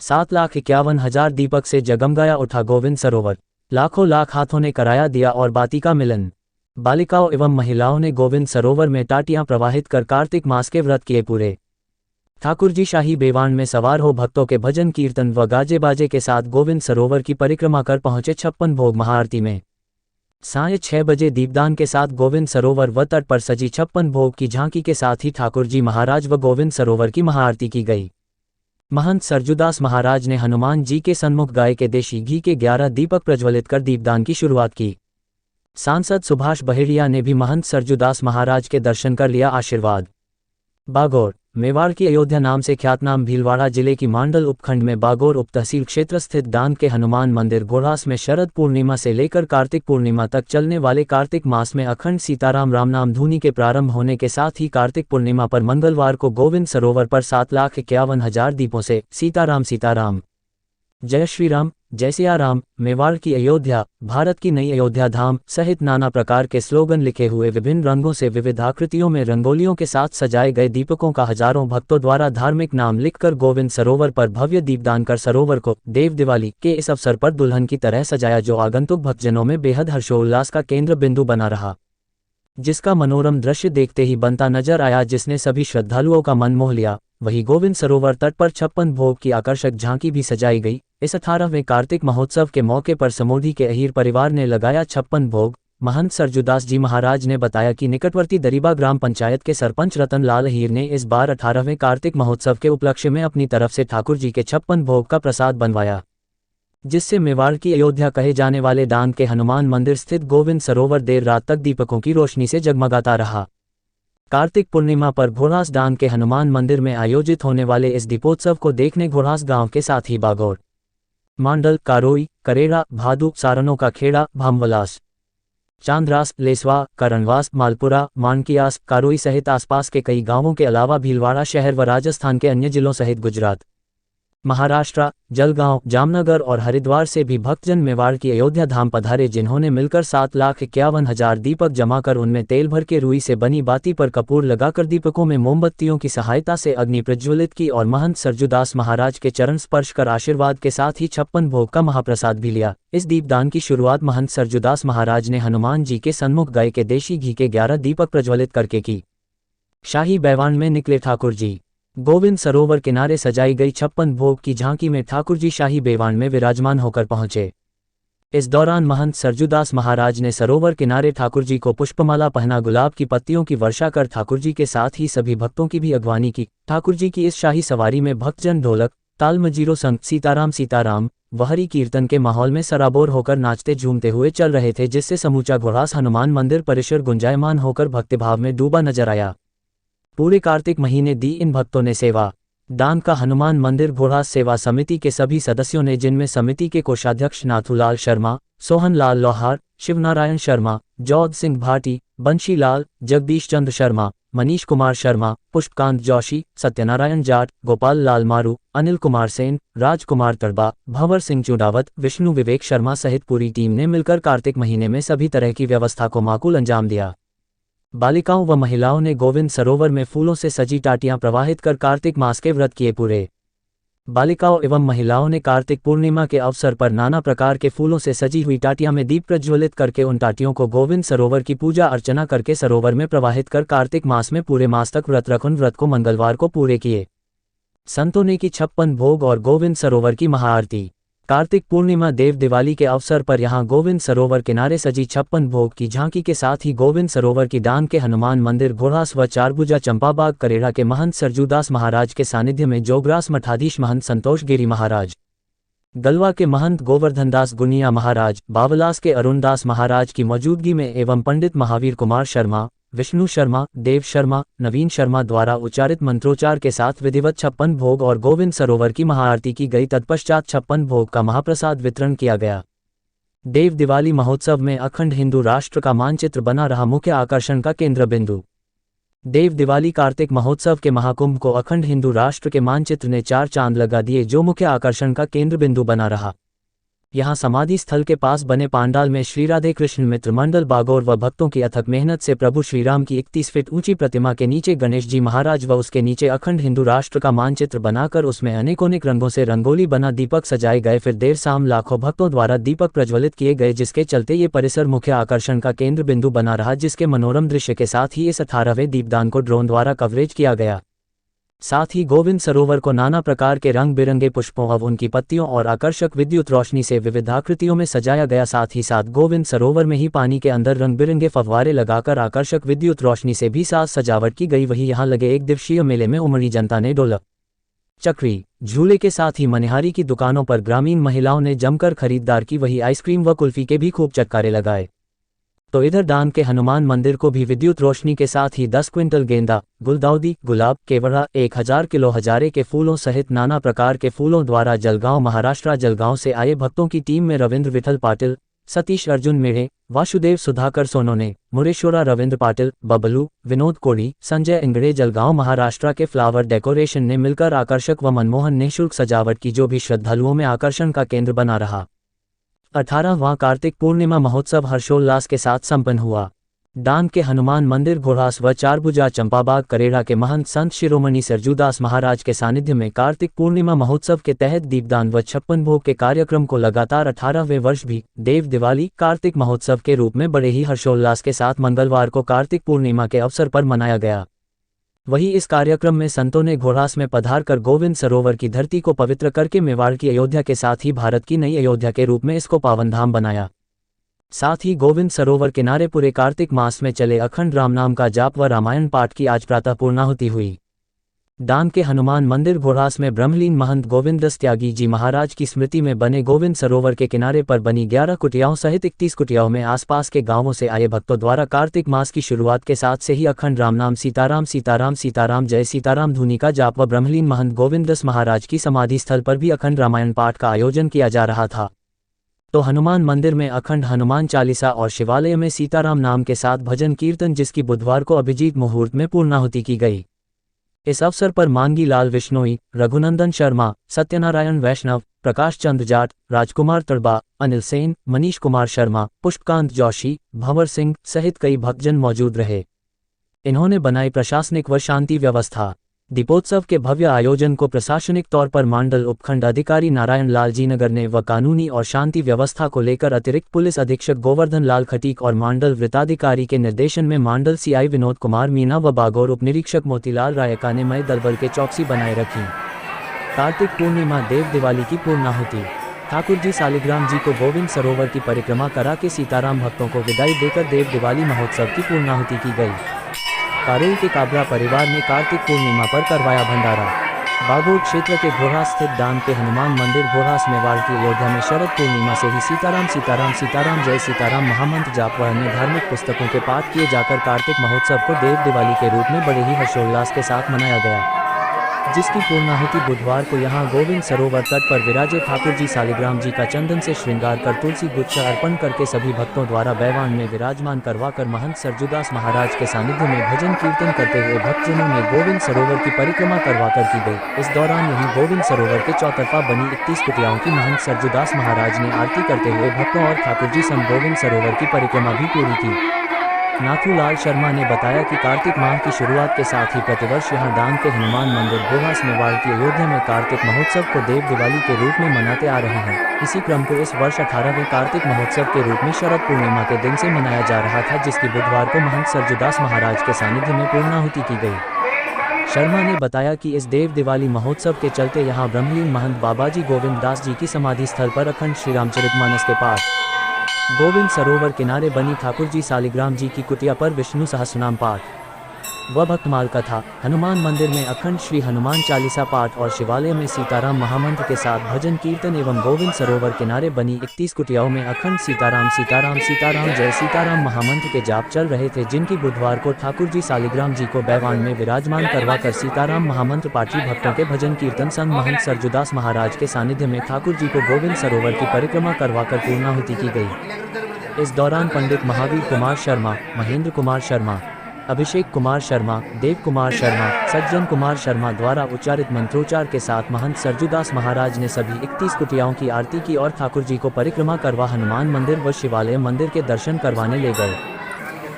7,51,000 दीपक से जगमगाया उठा गोविंद सरोवर। लाखों लाख हाथों ने कराया दिया और बाती का मिलन। बालिकाओं एवं महिलाओं ने गोविंद सरोवर में टाटियां प्रवाहित कर कार्तिक मास के व्रत किए पूरे। ठाकुरजी शाही बेवान में सवार हो भक्तों के भजन कीर्तन व गाजे बाजे के साथ गोविंद सरोवर की परिक्रमा कर पहुंचे 56 भोग महाआरती में। साढ़े 6 बजे दीपदान के साथ गोविंद सरोवर व तट पर सजी 56 भोग की झांकी के साथ ही ठाकुरजी महाराज व गोविंद सरोवर की महाआरती की गई। महंत सरजूदास महाराज ने हनुमान जी के सन्मुख गाय के देशी घी के 11 दीपक प्रज्वलित कर दीपदान की शुरुआत की। सांसद सुभाष बहेड़िया ने भी महंत सरजूदास महाराज के दर्शन कर लिया आशीर्वाद। बागोर मेवाड़ की अयोध्या नाम से ख्यातनाम भीलवाड़ा जिले की मांडल उपखंड में बागोर उप तहसील क्षेत्र स्थित दांत के हनुमान मंदिर घोड़ास में शरद पूर्णिमा से लेकर कार्तिक पूर्णिमा तक चलने वाले कार्तिक मास में अखंड सीताराम रामनाम धुनी के प्रारंभ होने के साथ ही कार्तिक पूर्णिमा पर मंगलवार को गोविंद सरोवर पर 7,51,000 दीपों से सीताराम सीताराम, जय श्री राम, जय सिया राम, मेवाड़ की अयोध्या, भारत की नई अयोध्या धाम सहित नाना प्रकार के स्लोगन लिखे हुए विभिन्न रंगों से विविध आकृतियों में रंगोलियों के साथ सजाए गए दीपकों का हजारों भक्तों द्वारा धार्मिक नाम लिखकर गोविंद सरोवर पर भव्य दीपदान कर सरोवर को देव दिवाली के इस अवसर पर दुल्हन की तरह सजाया, जो आगंतुक भक्तजनों में बेहद हर्षोल्लास का केंद्र बिंदु बना रहा, जिसका मनोरम दृश्य देखते ही बनता नजर आया, जिसने सभी श्रद्धालुओं का मन मोह लिया। वहीं गोविंद सरोवर तट पर 56 भोग की आकर्षक झांकी भी सजाई गई। इस 18वें कार्तिक महोत्सव के मौके पर समोधी के अहीर परिवार ने लगाया 56 भोग। महंत सरजूदास जी महाराज ने बताया कि निकटवर्ती दरीबा ग्राम पंचायत के सरपंच रतन लाल अहीर ने इस बार 18वें कार्तिक महोत्सव के उपलक्ष्य में अपनी तरफ से ठाकुर जी के 56 भोग का प्रसाद बनवाया, जिससे मेवाड़ की अयोध्या कहे जाने वाले दांत के हनुमान मंदिर स्थित गोविंद सरोवर देर रात तक दीपकों की रोशनी से जगमगाता रहा। कार्तिक पूर्णिमा पर घोड़ास दांत के हनुमान मंदिर में आयोजित होने वाले इस दीपोत्सव को देखने घोड़ास गांव के साथ ही बागोर, मांडल, कारोई, करेड़ा, भादू, सारनों का खेड़ा, भामवलास, चांदरास, लेसवा, करणवास, मालपुरा, मानकियास, कारोई सहित आसपास के कई गांवों के अलावा भीलवाड़ा शहर व राजस्थान के अन्य जिलों सहित गुजरात, महाराष्ट्र, जलगांव, जामनगर और हरिद्वार से भी भक्तजन मेवाड़ की अयोध्या धाम पधारे, जिन्होंने मिलकर 7,51,000 दीपक जमाकर उनमें तेल भर के रुई से बनी बाती पर कपूर लगाकर दीपकों में मोमबत्तियों की सहायता से अग्नि प्रज्वलित की और महंत सरजूदास महाराज के चरण स्पर्श कर आशीर्वाद के साथ ही 56 भोग का महाप्रसाद भी लिया। इस दीपदान की शुरुआत महंत सरजूदास महाराज ने हनुमान जी के सन्मुख गाय के देशी घी के 11 दीपक प्रज्वलित करके की। शाही बैवान में निकले ठाकुर जी। गोविंद सरोवर किनारे सजाई गई 56 भोग की झांकी में ठाकुर जी शाही बेवान में विराजमान होकर पहुंचे। इस दौरान महंत सरजूदास महाराज ने सरोवर किनारे ठाकुर जी को पुष्पमाला पहना, गुलाब की पत्तियों की वर्षा कर ठाकुर जी के साथ ही सभी भक्तों की भी अगवानी की। ठाकुर जी की इस शाही सवारी में भक्तजन ढोलक ताल मजीरों संग सीताराम सीताराम वहरी कीर्तन के माहौल में सराबोर होकर नाचते झूमते हुए चल रहे थे, जिससे समूचा घोड़ास हनुमान मंदिर परिसर गुंजायमान होकर भक्तिभाव में डूबा नजर आया। पूरे कार्तिक महीने दी इन भक्तों ने सेवा दान का हनुमान मंदिर घोड़ास सेवा समिति के सभी सदस्यों ने, जिनमें समिति के कोषाध्यक्ष नाथूलाल शर्मा, सोहन लाल लोहार, शिवनारायण शर्मा, जौद सिंह भाटी, बंशी लाल, जगदीश चंद्र शर्मा, मनीष कुमार शर्मा, पुष्पकांत जोशी, सत्यनारायण जाट, गोपाल लाल मारू, अनिल कुमार सेन, राजकुमार तड़बा, भंवर सिंह चुडावत, विष्णु विवेक शर्मा सहित पूरी टीम ने मिलकर कार्तिक महीने में सभी तरह की व्यवस्था को माकूल अंजाम दिया। बालिकाओं व महिलाओं ने गोविंद सरोवर में फूलों से सजी टाटियां प्रवाहित कर कार्तिक मास के व्रत किए पूरे। बालिकाओं एवं महिलाओं ने कार्तिक पूर्णिमा के अवसर पर नाना प्रकार के फूलों से सजी हुई टाटियां में दीप प्रज्वलित करके उन टाटियों को गोविंद सरोवर की पूजा अर्चना करके सरोवर में प्रवाहित कर कार्तिक मास में पूरे मास तक व्रत रख उन व्रत को मंगलवार को पूरे किए। संतों ने की 56 भोग और गोविंद सरोवर की महाआरती। कार्तिक पूर्णिमा देव दिवाली के अवसर पर यहां गोविंद सरोवर किनारे सजी 56 भोग की झांकी के साथ ही गोविंद सरोवर की दान के हनुमान मंदिर घोड़ास व चारभुजा चंपाबाग करेड़ा के महंत सरजूदास महाराज के सानिध्य में जोगरास मठाधीश महंत संतोष गिरी महाराज, गलवा के महंत गोवर्धनदास गुनिया महाराज, बावलास के अरुणदास महाराज की मौजूदगी में एवं पंडित महावीर कुमार शर्मा, विष्णु शर्मा, देव शर्मा, नवीन शर्मा द्वारा उच्चारित मंत्रोच्चार के साथ विधिवत 56 भोग और गोविंद सरोवर की महाआरती की गई। तत्पश्चात 56 भोग का महाप्रसाद वितरण किया गया। देव दिवाली महोत्सव में अखंड हिंदू राष्ट्र का मानचित्र बना रहा मुख्य आकर्षण का केंद्र बिंदु। देव दिवाली कार्तिक महोत्सव के महाकुंभ को अखंड हिंदू राष्ट्र के मानचित्र ने 4 चांद लगा दिए, जो मुख्य आकर्षण का केंद्र बिंदु बना रहा। यहाँ समाधि स्थल के पास बने पांडाल में श्री राधे कृष्ण मित्र मंडल बागोर व भक्तों की अथक मेहनत से प्रभु श्रीराम की 31 फीट ऊंची प्रतिमा के नीचे गणेश जी महाराज व उसके नीचे अखंड हिंदू राष्ट्र का मानचित्र बनाकर उसमें अनेकोनिक रंगों से रंगोली बना दीपक सजाए गए। फिर देर शाम लाखों भक्तों द्वारा दीपक प्रज्वलित किए गए, जिसके चलते ये परिसर मुख्य आकर्षण का केंद्र बिंदु बना रहा, जिसके मनोरम दृश्य के साथ ही इस 18वें दीपदान को ड्रोन द्वारा कवरेज किया गया। साथ ही गोविंद सरोवर को नाना प्रकार के रंग बिरंगे पुष्पों व उनकी पत्तियों और आकर्षक विद्युत रोशनी से विविध आकृतियों में सजाया गया। साथ ही साथ गोविंद सरोवर में ही पानी के अंदर रंग बिरंगे फव्वारे लगाकर आकर्षक विद्युत रोशनी से भी साज सजावट की गई। वहीं यहाँ लगे एक दिवसीय मेले में उमड़ी जनता ने ढोलक चक्री झूले के साथ ही मनिहारी की दुकानों पर ग्रामीण महिलाओं ने जमकर खरीदार की। वहीं आइसक्रीम व कुल्फी के भी खूब चटकारे लगाए। तो इधर दान के हनुमान मंदिर को भी विद्युत रोशनी के साथ ही 10 क्विंटल गेंदा, गुलदाउदी, गुलाब, केवड़ा, 1000 किलो हजारे के फूलों सहित नाना प्रकार के फूलों द्वारा जलगांव महाराष्ट्र जलगांव से आए भक्तों की टीम में रविंद्र विठल पाटिल, सतीश अर्जुन मेढ़े, वासुदेव सुधाकर सोनोने, मुरेश्वरा रविंद्र पाटिल, बबलू, विनोद कोड़ी, संजय इंगड़े जलगांव महाराष्ट्र के फ्लावर डेकोरेशन ने मिलकर आकर्षक व मनमोहन निःशुल्क सजावट की, जो भी श्रद्धालुओं में आकर्षण का केंद्र बना रहा। 18वां कार्तिक पूर्णिमा महोत्सव हर्षोल्लास के साथ संपन्न हुआ। दान के हनुमान मंदिर घोड़ास व चारभुजा चंपाबाग करेड़ा के महंत संत शिरोमणि सरजूदास महाराज के सानिध्य में कार्तिक पूर्णिमा महोत्सव के तहत दीपदान व 56 भोग के कार्यक्रम को लगातार 18वें वर्ष भी देव दिवाली कार्तिक महोत्सव के रूप में बड़े ही हर्षोल्लास के साथ मंगलवार को कार्तिक पूर्णिमा के अवसर पर मनाया गया। वहीं इस कार्यक्रम में संतों ने घोड़ास में पधार कर गोविंद सरोवर की धरती को पवित्र करके मेवाड़ की अयोध्या के साथ ही भारत की नई अयोध्या के रूप में इसको पावनधाम बनाया। साथ ही गोविंद सरोवर किनारे पूरे कार्तिक मास में चले अखंड राम नाम का जाप व रामायण पाठ की आज प्रातः पूर्णाहुति हुई। दान के हनुमान मंदिर घोड़ास में ब्रह्मलीन महंत गोविंददास त्यागी जी महाराज की स्मृति में बने गोविंद सरोवर के किनारे पर बनी 11 कुटियाओं सहित 31 कुटियाओं में आसपास के गांवों से आए भक्तों द्वारा कार्तिक मास की शुरुआत के साथ से ही अखंड राम नाम सीताराम सीताराम सीताराम जय सीताराम धुनी का जाप व ब्रह्मलीन महंत गोविंददास महाराज की समाधि स्थल पर भी अखंड रामायण पाठ का आयोजन किया जा रहा था। तो हनुमान मंदिर में अखंड हनुमान चालीसा और शिवालय में सीताराम नाम के साथ भजन कीर्तन, जिसकी बुधवार को अभिजीत मुहूर्त में पूर्णाहुति की गई। इस अवसर पर मांगी लाल विश्नोई, रघुनंदन शर्मा, सत्यनारायण वैष्णव, प्रकाश चंद्र जाट, राजकुमार तड़बा, अनिल सेन, मनीष कुमार शर्मा, पुष्पकांत जोशी, भंवर सिंह सहित कई भक्तजन मौजूद रहे। इन्होंने बनाई प्रशासनिक व शांति व्यवस्था। दीपोत्सव के भव्य आयोजन को प्रशासनिक तौर पर मंडल उपखंड अधिकारी नारायण लाल जी नगर ने व कानूनी और शांति व्यवस्था को लेकर अतिरिक्त पुलिस अधीक्षक गोवर्धन लाल खटीक और मंडल वृत्ताधिकारी के निर्देशन में मंडल सीआई विनोद कुमार मीना व बागौर उप निरीक्षक मोतीलाल रायका ने मय दलबल के चौकसी बनाए रखी। कार्तिक पूर्णिमा देव दिवाली की पूर्णाहुति। ठाकुर जी सालिग्राम जी को गोविंद सरोवर की परिक्रमा करा के सीताराम भक्तों को विदाई देकर देव दिवाली महोत्सव की पूर्णाहुति की गई। कारोल के काबरा परिवार ने कार्तिक पूर्णिमा पर करवाया भंडारा। बागोर क्षेत्र के घोड़ास स्थित दान के हनुमान मंदिर घोड़ास मेवाड़ की अयोध्या में शरद पूर्णिमा से ही सीताराम सीताराम सीताराम जय सीताराम महामंत्र जाप व अन्य धार्मिक पुस्तकों के पाठ किए जाकर कार्तिक महोत्सव को देव दिवाली के रूप में बड़े ही हर्षोल्लास के साथ मनाया गया, जिसकी पूर्णाहुति बुधवार को यहां गोविंद सरोवर तट पर विराजे ठाकुर जी सालिग्राम जी का चंदन से श्रृंगार कर तुलसी गुच्छा अर्पण करके सभी भक्तों द्वारा बैवान में विराजमान करवाकर महंत सरजूदास महाराज के सानिध्य में भजन कीर्तन करते हुए भक्तजनों ने गोविंद सरोवर की परिक्रमा करवाकर की गई। इस दौरान यहीं गोविंद सरोवर के चौतरफा बनी 31 कुटियाओं की महंत सरजूदास महाराज ने आरती करते हुए भक्तों और ठाकुर जी संग गोविंद सरोवर की परिक्रमा भी पूरी की। नाथूलाल शर्मा ने बताया कि कार्तिक माह की शुरुआत के साथ ही प्रतिवर्ष यहां दान के हनुमान मंदिर घोड़ास मेवाड़ की अयोध्या में कार्तिक महोत्सव को देव दिवाली के रूप में मनाते आ रहे हैं। इसी क्रम को इस वर्ष 18वें कार्तिक महोत्सव के रूप में शरद पूर्णिमा के दिन से मनाया जा रहा था, जिसकी बुधवार को महंत सरजूदास महाराज के सानिध्य में पूर्णाहुति की गई। शर्मा ने बताया कि इस देव दिवाली महोत्सव के चलते यहाँ ब्रह्मलीन महंत बाबाजी गोविंददास जी की समाधि स्थल पर अखंड श्री रामचरितमानस के पाठ, गोविंद सरोवर किनारे बनी ठाकुर जी सालिग्राम जी की कुटिया पर विष्णु सहस्रनाम पाठ व भक्तमाल कथा, हनुमान मंदिर में अखंड श्री हनुमान चालीसा पाठ और शिवालय में सीताराम महामंत्र के साथ भजन कीर्तन एवं गोविंद सरोवर किनारे बनी 31 कुटियाओं में अखंड सीताराम सीताराम सीताराम जय सीताराम महामंत्र के जाप चल रहे थे, जिनकी बुधवार को ठाकुर जी सालिग्राम जी को बैवान में विराजमान करवाकर सीताराम महामंत्र पाठी भक्तों के भजन कीर्तन संग महंत सरजूदास महाराज के सानिध्य में ठाकुर जी को गोविंद सरोवर की परिक्रमा करवाकर पूर्णाहुति की गई। इस दौरान पंडित महावीर कुमार शर्मा, महेंद्र कुमार शर्मा, अभिषेक कुमार शर्मा, देव कुमार शर्मा, सज्जन कुमार शर्मा द्वारा उच्चारित मंत्रोच्चार के साथ महंत सरजूदास महाराज ने सभी 31 कुटियाओं की आरती की और ठाकुर जी को परिक्रमा करवा हनुमान मंदिर व शिवालय मंदिर के दर्शन करवाने ले गए,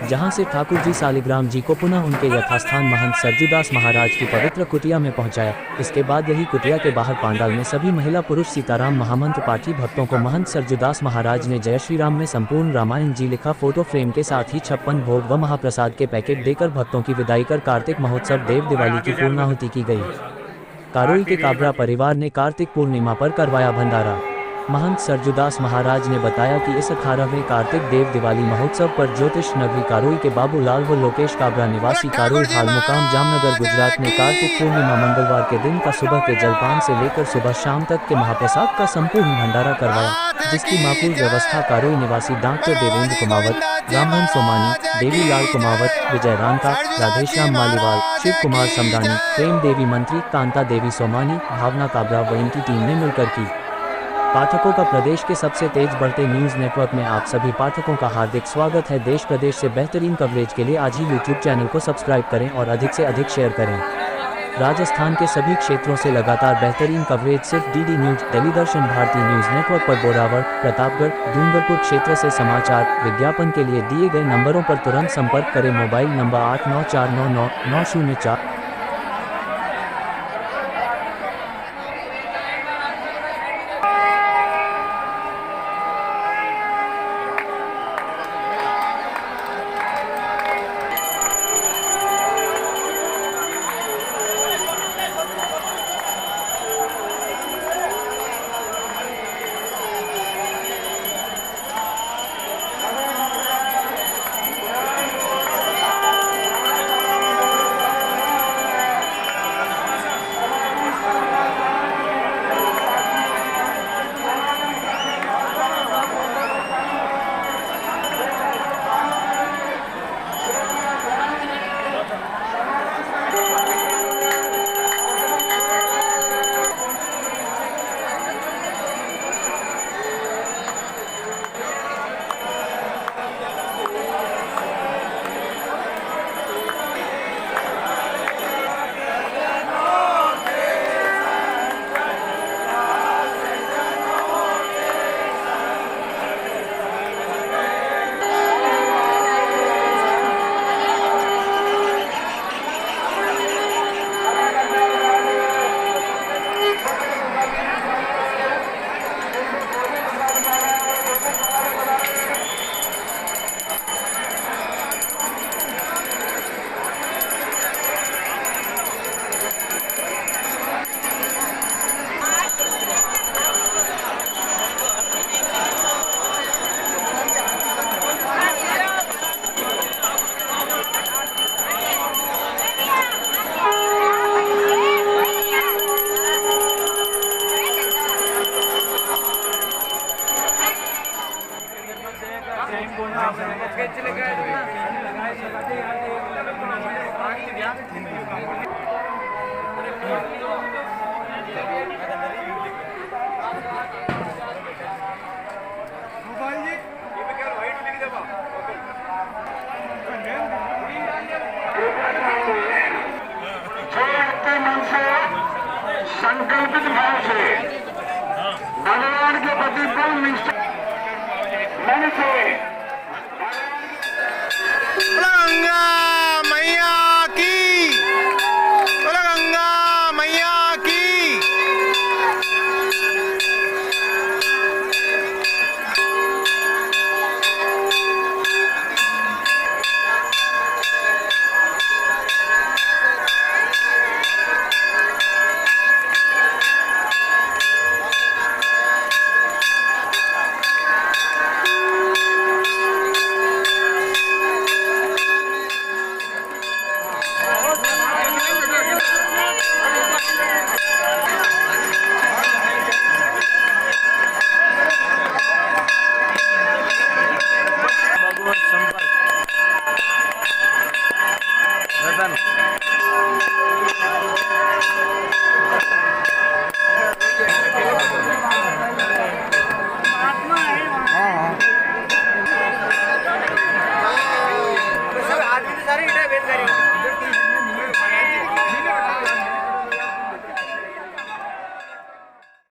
जहां से ठाकुर जी सालिग्राम जी को पुनः उनके यथास्थान महंत सरजूदास महाराज की पवित्र कुटिया में पहुंचाया। इसके बाद यही कुटिया के बाहर पांडाल में सभी महिला पुरुष सीताराम महामंत्र पाठी भक्तों को महंत सरजूदास महाराज ने जय श्री राम में संपूर्ण रामायण जी लिखा फोटो फ्रेम के साथ ही 56 भोग व महाप्रसाद के पैकेट देकर भक्तों की विदाई कर कार्तिक महोत्सव देव दिवाली की पूर्णाहुति की गई। कारोई के काबरा परिवार ने कार्तिक पूर्णिमा पर करवाया भंडारा। महंत सरजूदास महाराज ने बताया कि इस 18वें कार्तिक देव दिवाली महोत्सव पर ज्योतिष नगरी कारोई के बाबूलाल व लोकेश काबरा निवासी कारोई हाल मुकाम जामनगर गुजरात में कार्तिक पूर्णिमा मंगलवार के दिन का सुबह के जलपान से लेकर सुबह शाम तक के महाप्रसाद का संपूर्ण भंडारा करवाया, जिसकी मापूल व्यवस्था कारोई निवासी डॉक्टर देवेंद्र कुमावत, रामधन सोमानी, देवी लाल कुमावत, विजय रानका, राधेश्याम मालीवाल, शिव कुमार समदानी, प्रेम देवी मंत्री, कांता देवी सोमानी, भावना काबरा व इनकी टीम ने मिलकर की। पाठकों का प्रदेश के सबसे तेज बढ़ते न्यूज़ नेटवर्क में आप सभी पाठकों का हार्दिक स्वागत है। देश प्रदेश से बेहतरीन कवरेज के लिए आज ही यूट्यूब चैनल को सब्सक्राइब करें और अधिक से अधिक शेयर करें। राजस्थान के सभी क्षेत्रों से लगातार बेहतरीन कवरेज सिर्फ डीडी न्यूज, टेलीदर्शन भारती न्यूज़ नेटवर्क पर बोरावड़, प्रतापगढ़, डूंगरपुर क्षेत्र से समाचार। विज्ञापन के लिए दिए गए नंबरों पर तुरंत संपर्क करें। Mobile number 8949990904। संकल्पित भाव से भगवान के प्रति पूर्ण निष्ठा मन से